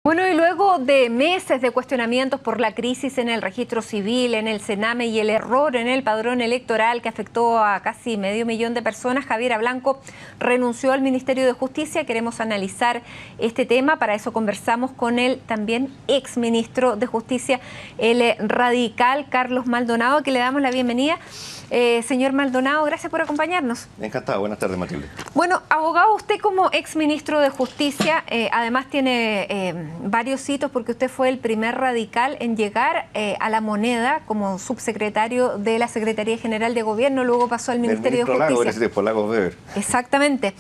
Bueno, y luego de meses de cuestionamientos por la crisis en el registro civil, en el Sename y el error en el padrón electoral que afectó a casi 500.000 de personas, Javiera Blanco renunció al Ministerio de Justicia. Queremos analizar este tema, para eso conversamos con el también exministro de Justicia, el radical Carlos Maldonado, que le damos la bienvenida. Señor Maldonado, gracias por acompañarnos. Encantado, buenas tardes, Matilde. Bueno, abogado, usted como exministro de Justicia, además tiene varios hitos porque usted fue el primer radical en llegar a La Moneda como subsecretario de la Secretaría General de Gobierno, luego pasó al Ministerio de Justicia. Por Lagos Weber. Exactamente.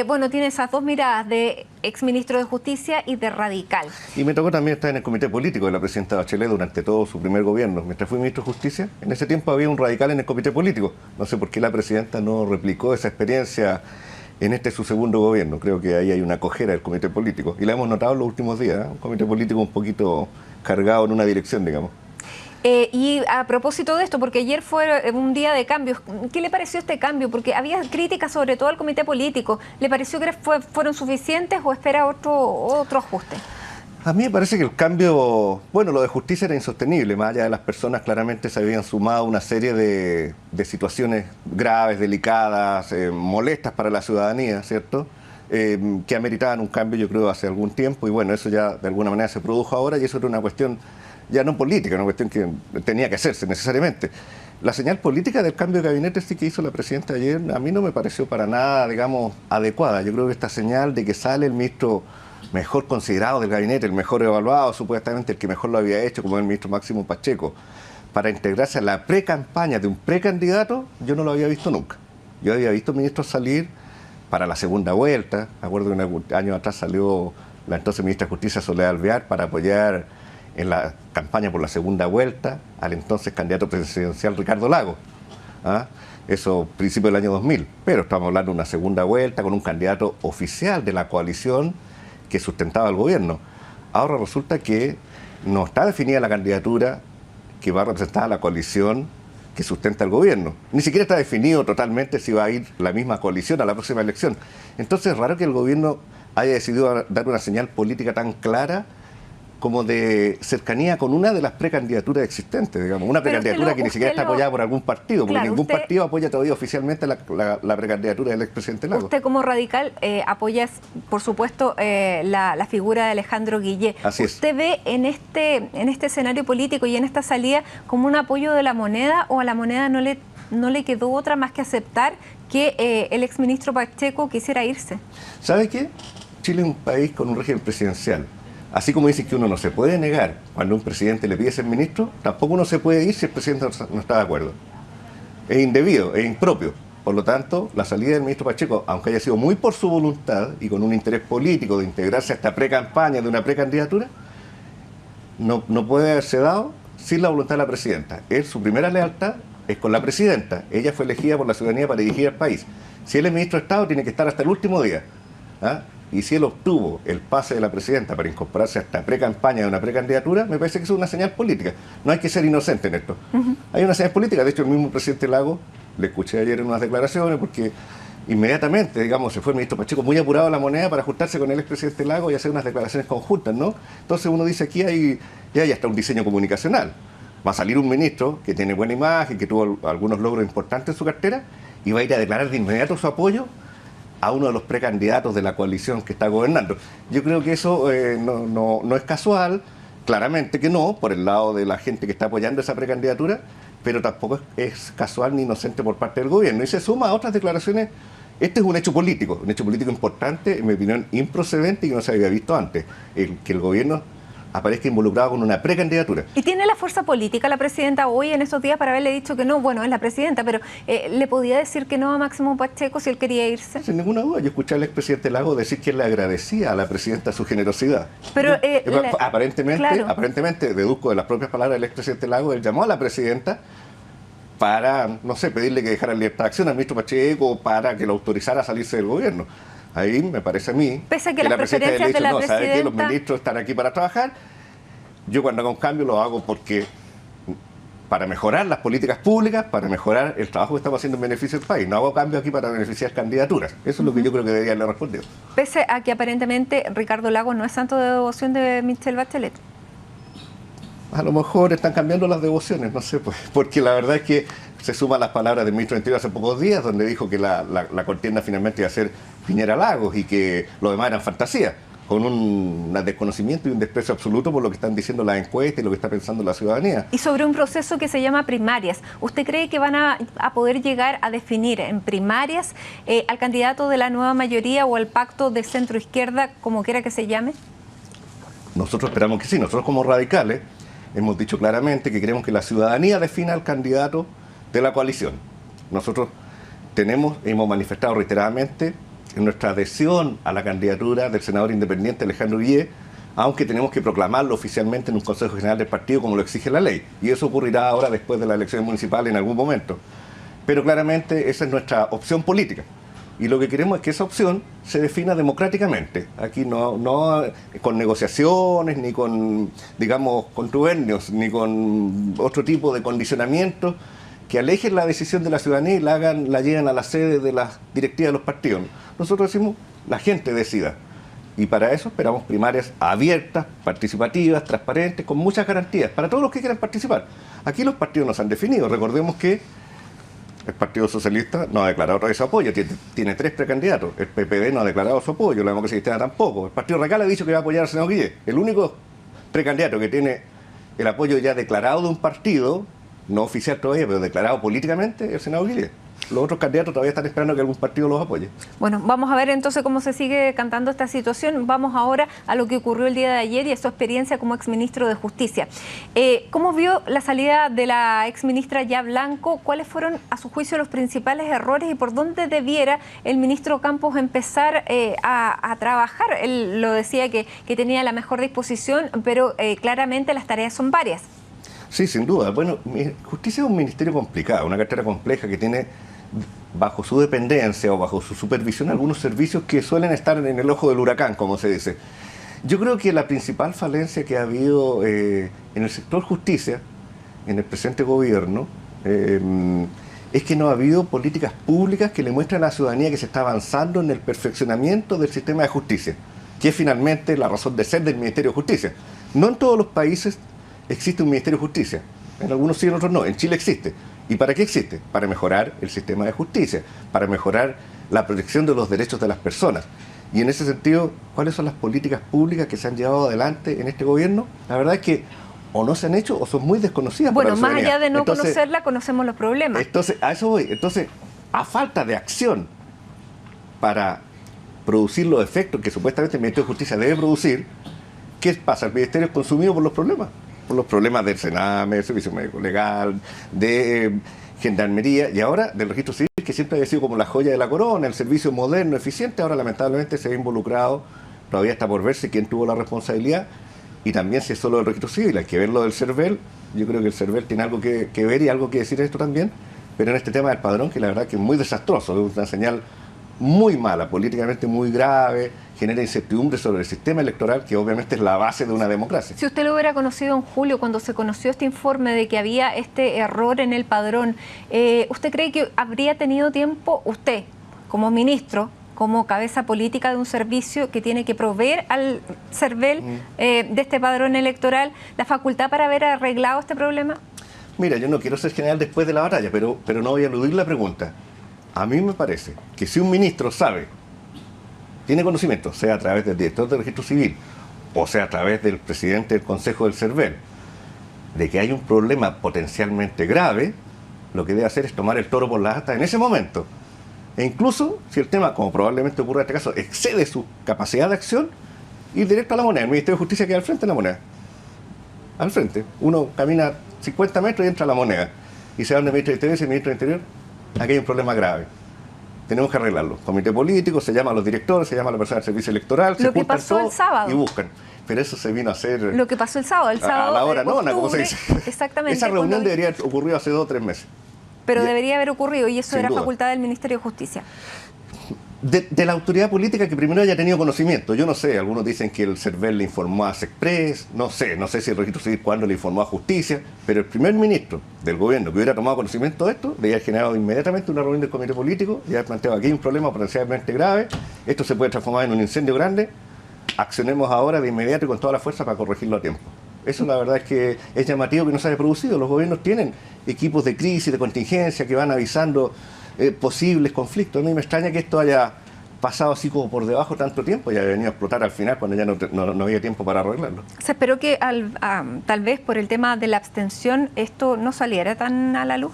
Bueno, tiene esas dos miradas, de exministro de Justicia y de radical. Y me tocó también estar en el comité político de la presidenta Bachelet durante todo su primer gobierno. Mientras fui ministro de Justicia, en ese tiempo había un radical en el comité político. No sé por qué la presidenta no replicó esa experiencia en su segundo gobierno. Creo que ahí hay una cojera del comité político. Y la hemos notado en los últimos días, ¿eh? Un comité político un poquito cargado en una dirección, digamos. Y a propósito de esto, porque ayer fue un día de cambios, ¿qué le pareció este cambio? Porque había críticas sobre todo al comité político. ¿Le pareció que fueron suficientes o espera otro ajuste? A mí me parece que el cambio, bueno, lo de justicia era insostenible. Más allá de las personas, claramente se habían sumado una serie de situaciones graves, delicadas, molestas para la ciudadanía, ¿cierto? Que ameritaban un cambio, yo creo, hace algún tiempo. Y bueno, eso ya de alguna manera se produjo ahora, y eso era una cuestión ya no política, una cuestión que tenía que hacerse necesariamente. La señal política del cambio de gabinete sí que hizo la presidenta ayer, a mí no me pareció para nada, digamos, adecuada. Yo creo que esta señal de que sale el ministro mejor considerado del gabinete, el mejor evaluado, supuestamente el que mejor lo había hecho, como el ministro Máximo Pacheco, para integrarse a la pre-campaña de un precandidato, yo no lo había visto nunca. Yo había visto ministros salir para la segunda vuelta. Me acuerdo que un año atrás salió la entonces ministra de Justicia, Soledad Alvear, para apoyar en la campaña por la segunda vuelta al entonces candidato presidencial Ricardo Lagos. ¿Ah? Eso principio del año 2000. Pero estamos hablando de una segunda vuelta con un candidato oficial de la coalición que sustentaba el gobierno. Ahora resulta que no está definida la candidatura que va a representar a la coalición que sustenta el gobierno. Ni siquiera está definido totalmente si va a ir la misma coalición a la próxima elección. Entonces es raro que el gobierno haya decidido dar una señal política tan clara como de cercanía con una de las precandidaturas existentes, digamos, una precandidatura que ni siquiera está apoyada por algún partido, porque claro, ningún partido apoya todavía oficialmente la precandidatura del expresidente Lagos. Usted como radical apoya, por supuesto, la figura de Alejandro Guillé. Así es. ¿Usted ve en este escenario político y en esta salida como un apoyo de La Moneda, o a La Moneda no le quedó otra más que aceptar que el exministro Pacheco quisiera irse? ¿Sabe qué? Chile es un país con un régimen presidencial. Así como dicen que uno no se puede negar cuando un presidente le pide ser ministro, tampoco uno se puede ir si el presidente no está de acuerdo. Es indebido, es impropio. Por lo tanto, la salida del ministro Pacheco, aunque haya sido muy por su voluntad y con un interés político de integrarse a esta pre-campaña de una precandidatura, no puede haberse dado sin la voluntad de la presidenta. Su primera lealtad es con la presidenta. Ella fue elegida por la ciudadanía para dirigir al país. Si él es ministro de Estado, tiene que estar hasta el último día. ¿Ah? Y si él obtuvo el pase de la presidenta para incorporarse a esta pre-campaña de una precandidatura, me parece que es una señal política. No hay que ser inocente en esto. Hay una señal política. De hecho, el mismo presidente Lagos, le escuché ayer en unas declaraciones, porque inmediatamente, digamos, se fue el ministro Pacheco muy apurado a La Moneda para ajustarse con el expresidente Lagos y hacer unas declaraciones conjuntas, ¿no? Entonces uno dice, aquí hay hasta un diseño comunicacional. Va a salir un ministro que tiene buena imagen, que tuvo algunos logros importantes en su cartera, y va a ir a declarar de inmediato su apoyo a uno de los precandidatos de la coalición que está gobernando. Yo creo que eso no es casual, claramente que no, por el lado de la gente que está apoyando esa precandidatura, pero tampoco es casual ni inocente por parte del gobierno. Y se suma a otras declaraciones. Este es un hecho político importante, en mi opinión, improcedente y que no se había visto antes, que el gobierno aparezca involucrado con una precandidatura. ¿Y tiene la fuerza política la presidenta hoy en estos días para haberle dicho que no? Bueno, es la presidenta, pero ¿le podía decir que no a Máximo Pacheco si él quería irse? Sin ninguna duda. Yo escuché al expresidente Lagos decir que él le agradecía a la presidenta su generosidad. Pero aparentemente, deduzco de las propias palabras del expresidente Lagos, él llamó a la presidenta para, no sé, pedirle que dejara en libertad de acción al ministro Pacheco, para que lo autorizara a salirse del gobierno. Ahí me parece a mí pese a que la presidenta le ha dicho, no, ¿sabe qué? Los ministros están aquí para trabajar. Yo cuando hago un cambio lo hago porque para mejorar las políticas públicas, para mejorar el trabajo que estamos haciendo en beneficio del país. No hago cambio aquí para beneficiar candidaturas. Eso es lo que yo creo que debería haberle respondido. Pese a que aparentemente Ricardo Lagos no es santo de devoción de Michelle Bachelet. A lo mejor están cambiando las devociones, no sé, pues, porque la verdad es que se suman las palabras del ministro del Interior hace pocos días, donde dijo que la contienda finalmente iba a ser Piñera Lagos y que lo demás eran fantasías, con un desconocimiento y un desprecio absoluto por lo que están diciendo las encuestas y lo que está pensando la ciudadanía. Y sobre un proceso que se llama primarias, ¿usted cree que van a poder llegar a definir en primarias al candidato de la nueva mayoría o al pacto de centro-izquierda, como quiera que se llame? Nosotros esperamos que sí. Nosotros como radicales hemos dicho claramente que queremos que la ciudadanía defina al candidato de la coalición. Nosotros hemos manifestado reiteradamente nuestra adhesión a la candidatura del senador independiente Alejandro Guillé, aunque tenemos que proclamarlo oficialmente en un Consejo General del Partido como lo exige la ley. Y eso ocurrirá ahora después de las elecciones municipales en algún momento. Pero claramente esa es nuestra opción política. Y lo que queremos es que esa opción se defina democráticamente. Aquí no con negociaciones, ni con, digamos, contubernios, ni con otro tipo de condicionamientos que alejen la decisión de la ciudadanía y la lleven a la sede de las directivas de los partidos. Nosotros decimos, la gente decida. Y para eso esperamos primarias abiertas, participativas, transparentes, con muchas garantías, para todos los que quieran participar. Aquí los partidos nos han definido. Recordemos que el Partido Socialista no ha declarado otra vez su apoyo, tiene 3 precandidatos. El PPD no ha declarado su apoyo, la Democracia Cristiana tampoco. El Partido Radical ha dicho que va a apoyar al senador Guillé. El único precandidato que tiene el apoyo ya declarado de un partido, no oficial todavía, pero declarado políticamente, es el senador Guillé. Los otros candidatos todavía están esperando que algún partido los apoye. Bueno, vamos a ver entonces cómo se sigue cantando esta situación. Vamos ahora a lo que ocurrió el día de ayer y a su experiencia como exministro de Justicia. ¿Cómo vio la salida de la exministra Ya Blanco? ¿Cuáles fueron, a su juicio, los principales errores y por dónde debiera el ministro Campos empezar a trabajar? Él lo decía que tenía la mejor disposición, pero claramente las tareas son varias. Sí, sin duda. Bueno, Justicia es un ministerio complicado, una cartera compleja que tiene bajo su dependencia o bajo su supervisión algunos servicios que suelen estar en el ojo del huracán, como se dice. Yo creo que la principal falencia que ha habido en el sector justicia, en el presente gobierno, es que no ha habido políticas públicas que le muestren a la ciudadanía que se está avanzando en el perfeccionamiento del sistema de justicia, que es finalmente la razón de ser del Ministerio de Justicia. No en todos los países existe un Ministerio de Justicia, en algunos sí, en otros no. En Chile existe. ¿Y para qué existe? Para mejorar el sistema de justicia, para mejorar la protección de los derechos de las personas. Y en ese sentido, ¿cuáles son las políticas públicas que se han llevado adelante en este gobierno? La verdad es que o no se han hecho o son muy desconocidas. Bueno, más allá de no conocerla, conocemos los problemas. Entonces, a eso voy. Entonces, a falta de acción para producir los efectos que supuestamente el Ministerio de Justicia debe producir, ¿qué pasa? El Ministerio es consumido por los problemas. Por los problemas del Sename, del Servicio Médico Legal, de Gendarmería y ahora del Registro Civil, que siempre había sido como la joya de la corona, el servicio moderno, eficiente, ahora lamentablemente se ha involucrado, todavía está por verse quién tuvo la responsabilidad y también si es solo el Registro Civil, hay que ver lo del CERVEL. Yo creo que el CERVEL tiene algo que ver y algo que decir en esto también, pero en este tema del padrón, que la verdad que es muy desastroso, es una señal muy mala, políticamente muy grave, genera incertidumbre sobre el sistema electoral, que obviamente es la base de una democracia. Si usted lo hubiera conocido en julio, cuando se conoció este informe de que había este error en el padrón, ¿usted cree que habría tenido tiempo, usted, como ministro, como cabeza política de un servicio que tiene que proveer al CERVEL de este padrón electoral, la facultad para haber arreglado este problema? Mira, yo no quiero ser general después de la batalla, pero no voy a eludir la pregunta. A mí me parece que si un ministro sabe, tiene conocimiento, sea a través del director del Registro Civil o sea a través del presidente del Consejo del CERVEL, de que hay un problema potencialmente grave, lo que debe hacer es tomar el toro por las astas en ese momento. E incluso, si el tema, como probablemente ocurre en este caso, excede su capacidad de acción, ir directo a la moneda. El Ministerio de Justicia queda al frente de la moneda. Al frente. Uno camina 50 metros y entra a la moneda. Y se va donde el ministro de Interior y dice, el ministro de Interior, aquí hay un problema grave. Tenemos que arreglarlo. Comité político, se llama a los directores, se llama a la persona del servicio electoral, se juntan todos y buscan. Pero eso se vino a hacer... Lo que pasó el sábado. A la hora nona, como se dice. Exactamente. Esa reunión debería haber ocurrido hace 2 o 3 meses. Pero debería haber ocurrido y eso era duda. facultad del Ministerio de Justicia. De la autoridad política que primero haya tenido conocimiento. Yo no sé, algunos dicen que el CERVEL le informó a SECPRES, no sé si el registro civil cuándo le informó a Justicia, pero el primer ministro del gobierno que hubiera tomado conocimiento de esto, le había generado inmediatamente una reunión del comité político y había planteado aquí hay un problema potencialmente grave, esto se puede transformar en un incendio grande, accionemos ahora de inmediato y con toda la fuerza para corregirlo a tiempo. Eso la verdad es que es llamativo que no se haya producido. Los gobiernos tienen equipos de crisis, de contingencia que van avisando posibles conflictos. A mí me extraña que esto haya pasado así como por debajo tanto tiempo y haya venido a explotar al final cuando ya no había tiempo para arreglarlo. Se esperó que tal vez por el tema de la abstención esto no saliera tan a la luz.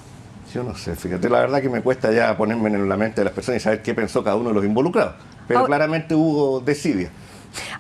Yo no sé, fíjate, la verdad que me cuesta ya ponerme en la mente de las personas y saber qué pensó cada uno de los involucrados, pero claramente hubo desidia.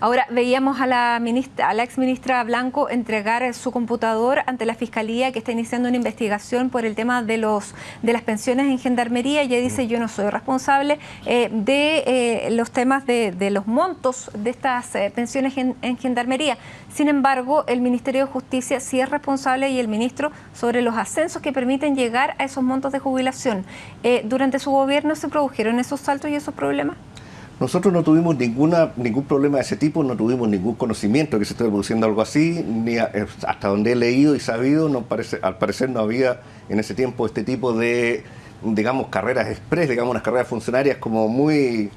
Ahora veíamos a la exministra Blanco entregar su computador ante la Fiscalía que está iniciando una investigación por el tema de las pensiones en Gendarmería. Ella dice yo no soy responsable de los temas de los montos de estas pensiones en Gendarmería. Sin embargo, el Ministerio de Justicia sí es responsable y el ministro sobre los ascensos que permiten llegar a esos montos de jubilación. ¿Durante su gobierno se produjeron esos saltos y esos problemas? Nosotros no tuvimos ningún problema de ese tipo, no tuvimos ningún conocimiento que se esté produciendo algo así, ni hasta donde he leído y sabido, al parecer no había en ese tiempo este tipo de, digamos, carreras express, digamos, unas carreras funcionarias como muy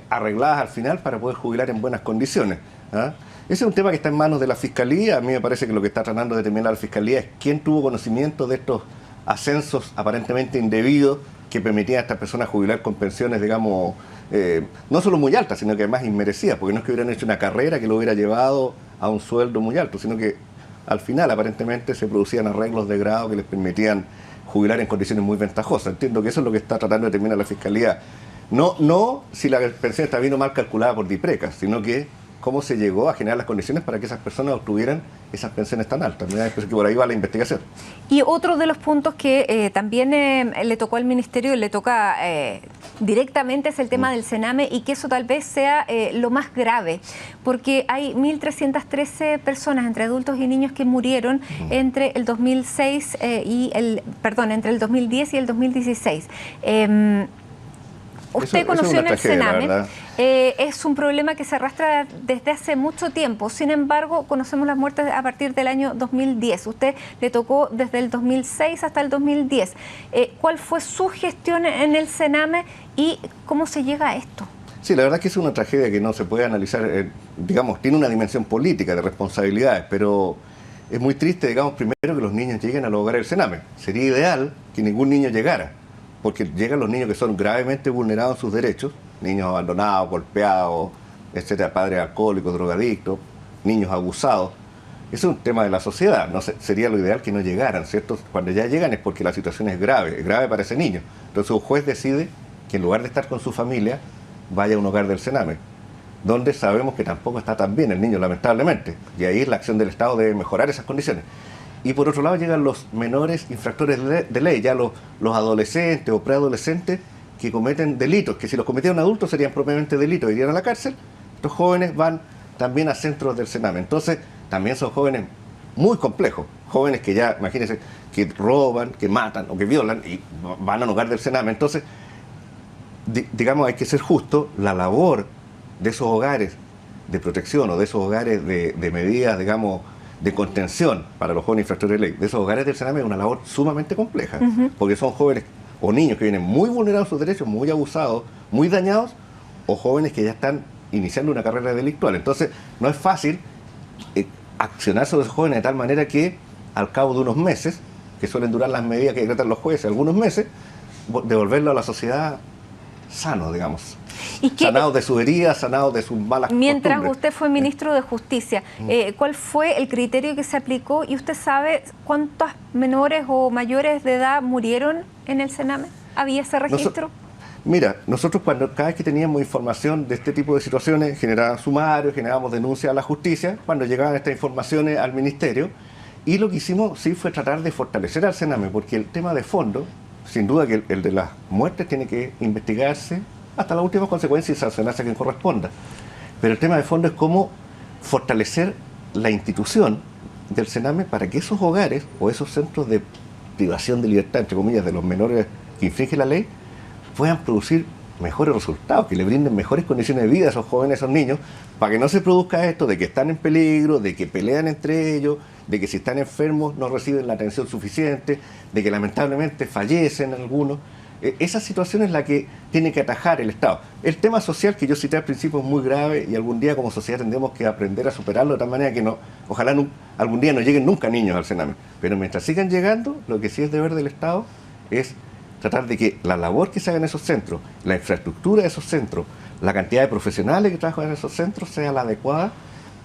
arregladas al final para poder jubilar en buenas condiciones. Ese es un tema que está en manos de la Fiscalía. A mí me parece que lo que está tratando de determinar la Fiscalía es quién tuvo conocimiento de estos ascensos aparentemente indebidos que permitían a estas personas jubilar con pensiones, digamos, no solo muy altas, sino que además inmerecidas, porque no es que hubieran hecho una carrera que lo hubiera llevado a un sueldo muy alto, sino que al final aparentemente se producían arreglos de grado que les permitían jubilar en condiciones muy ventajosas. Entiendo que eso es lo que está tratando de determinar la Fiscalía. No si la pensión está bien o mal calculada por DIPRECA, sino que cómo se llegó a generar las condiciones para que esas personas obtuvieran esas pensiones tan altas. Me parece que por ahí va la investigación. Y otro de los puntos que también le tocó al Ministerio y le toca directamente es el tema del Sename y que eso tal vez sea lo más grave, porque hay 1.313 personas entre adultos y niños que murieron entre el 2006 entre el 2010 y el 2016. Usted conoció en el Sename, es un problema que se arrastra desde hace mucho tiempo, sin embargo conocemos las muertes a partir del año 2010, usted le tocó desde el 2006 hasta el 2010. ¿Cuál fue su gestión en el Sename y cómo se llega a esto? Sí, la verdad es que es una tragedia que no se puede analizar, digamos, tiene una dimensión política de responsabilidades, pero es muy triste, digamos, primero que los niños lleguen a los hogares del Sename. Sería ideal que ningún niño llegara, porque llegan los niños que son gravemente vulnerados en sus derechos, niños abandonados, golpeados, etcétera, padres alcohólicos, drogadictos, niños abusados. Eso es un tema de la sociedad, no sé, sería lo ideal que no llegaran, ¿cierto? Cuando ya llegan es porque la situación es grave para ese niño. Entonces un juez decide que en lugar de estar con su familia, vaya a un hogar del Sename, donde sabemos que tampoco está tan bien el niño, lamentablemente. Y ahí la acción del Estado debe mejorar esas condiciones. Y por otro lado llegan los menores infractores de ley, ya los adolescentes o preadolescentes que cometen delitos, que si los cometieran adultos serían propiamente delitos, irían a la cárcel. Estos jóvenes van también a centros del Sename. Entonces también son jóvenes muy complejos, jóvenes que ya, imagínense, que roban, que matan o que violan y van a un hogar del Sename. Entonces, digamos, hay que ser justo, la labor de esos hogares de protección o de esos hogares de medidas, digamos, de contención para los jóvenes infractores de ley, de esos hogares del Sename es una labor sumamente compleja, porque son jóvenes o niños que vienen muy vulnerados sus derechos, muy abusados, muy dañados, o jóvenes que ya están iniciando una carrera delictual. Entonces, no es fácil accionar sobre esos jóvenes de tal manera que al cabo de unos meses, que suelen durar las medidas que decretan los jueces, algunos meses, devolverlo a la sociedad sano, digamos. Sanados de sus heridas, sanados de sus malas Mientras costumbres. usted fue ministro de Justicia, ¿cuál fue el criterio que se aplicó? ¿Y usted sabe cuántos menores o mayores de edad murieron en el Sename? ¿Había ese registro? Mira, nosotros cada vez que teníamos información de este tipo de situaciones, generábamos sumarios, generábamos denuncias a la justicia, cuando llegaban estas informaciones al ministerio, y lo que hicimos sí fue tratar de fortalecer al Sename, porque el tema de fondo, sin duda que el de las muertes tiene que investigarse hasta las últimas consecuencias y sancionarse a quien corresponda. Pero el tema de fondo es cómo fortalecer la institución del Sename para que esos hogares o esos centros de privación de libertad, entre comillas, de los menores que infringen la ley, puedan producir mejores resultados, que le brinden mejores condiciones de vida a esos jóvenes, a esos niños, para que no se produzca esto de que están en peligro, de que pelean entre ellos, de que si están enfermos no reciben la atención suficiente, de que lamentablemente fallecen algunos. Esa situación es la que tiene que atajar el Estado. El tema social que yo cité al principio es muy grave y algún día como sociedad tendremos que aprender a superarlo de tal manera que no, ojalá algún día no lleguen nunca niños al Sename. Pero mientras sigan llegando, lo que sí es deber del Estado es tratar de que la labor que se haga en esos centros, la infraestructura de esos centros, la cantidad de profesionales que trabajan en esos centros sea la adecuada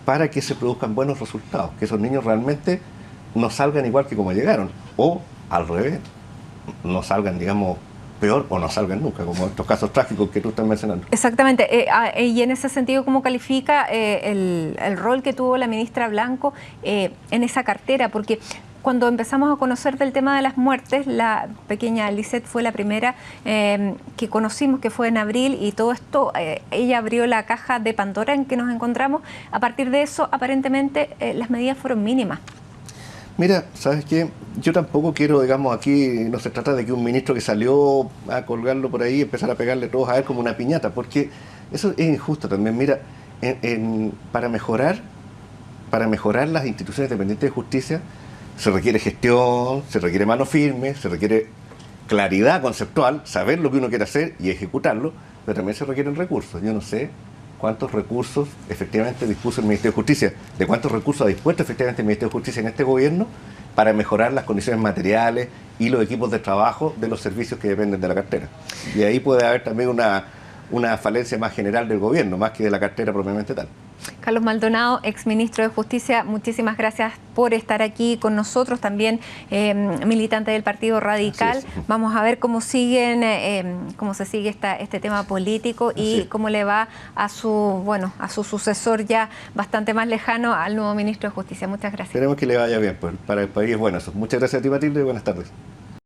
para que se produzcan buenos resultados, que esos niños realmente no salgan igual que como llegaron, o al revés, no salgan, digamos, peor o no salgan nunca, como estos casos trágicos que tú estás mencionando. Exactamente. Y en ese sentido, ¿cómo califica el rol que tuvo la ministra Blanco en esa cartera? Porque cuando empezamos a conocer del tema de las muertes, la pequeña Lisette fue la primera que conocimos, que fue en abril, y todo esto, ella abrió la caja de Pandora en que nos encontramos. A partir de eso, aparentemente, las medidas fueron mínimas. Mira, ¿sabes qué? Yo tampoco quiero, digamos, aquí no se trata de que un ministro que salió a colgarlo por ahí y empezar a pegarle todos a él como una piñata, porque eso es injusto también. Mira, para mejorar las instituciones dependientes de justicia se requiere gestión, se requiere mano firme, se requiere claridad conceptual, saber lo que uno quiere hacer y ejecutarlo, pero también se requieren recursos. Yo no sé cuántos recursos efectivamente dispuso el Ministerio de Justicia, de cuántos recursos ha dispuesto efectivamente el Ministerio de Justicia en este gobierno para mejorar las condiciones materiales y los equipos de trabajo de los servicios que dependen de la cartera. Y ahí puede haber también una falencia más general del gobierno, más que de la cartera propiamente tal. Carlos Maldonado, exministro de Justicia, muchísimas gracias por estar aquí con nosotros, también militante del Partido Radical. Vamos a ver cómo siguen, cómo se sigue este tema político y cómo le va a su sucesor ya bastante más lejano, al nuevo ministro de Justicia. Muchas gracias. Esperemos que le vaya bien, pues para el país es bueno eso. Muchas gracias a ti, Matilde, y buenas tardes.